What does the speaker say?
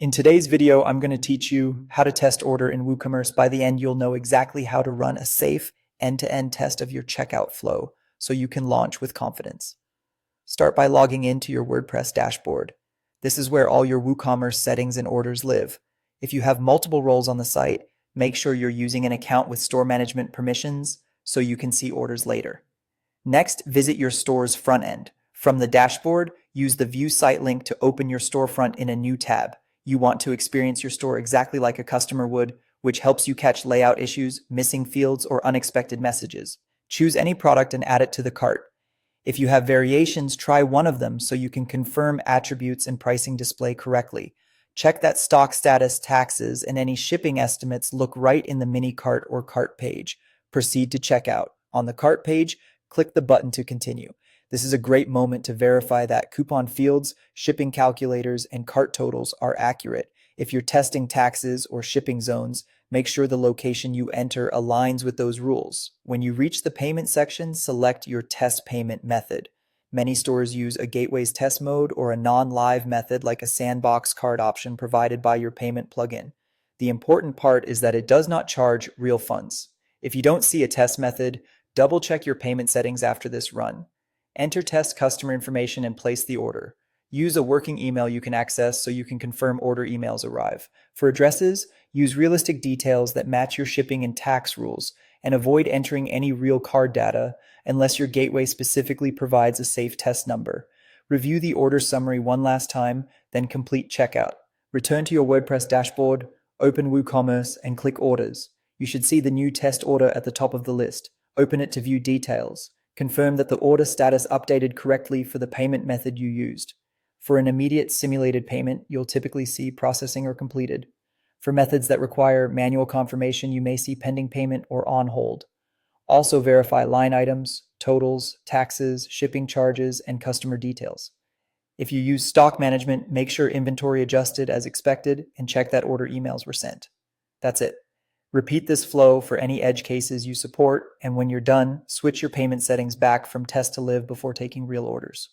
In today's video, I'm going to teach you how to test order in Woocommerce. By the end, you'll know exactly how to run a safe end-to-end test of your checkout flow so you can launch with confidence. Start by logging into your WordPress dashboard. This is where all your WooCommerce settings and orders live. If you have multiple roles on the site, make sure you're using an account with store management permissions so you can see orders later. Next, visit your store's front end. From the dashboard, use the View Site link to open your storefront in a new tab. You want to experience your store exactly like a customer would, which helps you catch layout issues, missing fields, or unexpected messages. Choose any product and add it to the cart. If you have variations, try one of them so you can confirm attributes and pricing display correctly. Check that stock status, taxes, and any shipping estimates look right in the mini cart or cart page. Proceed to checkout. On the cart page, click the button to continue. This is a great moment to verify that coupon fields, shipping calculators, and cart totals are accurate. If you're testing taxes or shipping zones, make sure the location you enter aligns with those rules. When you reach the payment section, select your test payment method. Many stores use a gateway's test mode or a non-live method like a sandbox card option provided by your payment plugin. The important part is that it does not charge real funds. If you don't see a test method, double check your payment settings after this run. Enter test customer information and place the order. Use a working email you can access so you can confirm order emails arrive. For addresses, use realistic details that match your shipping and tax rules, and avoid entering any real card data unless your gateway specifically provides a safe test number. Review the order summary one last time, then complete checkout. Return to your WordPress dashboard, open WooCommerce, and click Orders. You should see the new test order at the top of the list. Open it to view details. Confirm that the order status updated correctly for the payment method you used. For an immediate simulated payment, you'll typically see processing or completed. For methods that require manual confirmation, you may see pending payment or on hold. Also verify line items, totals, taxes, shipping charges, and customer details. If you use stock management, make sure inventory adjusted as expected and check that order emails were sent. That's it. Repeat this flow for any edge cases you support, and when you're done, switch your payment settings back from test to live before taking real orders.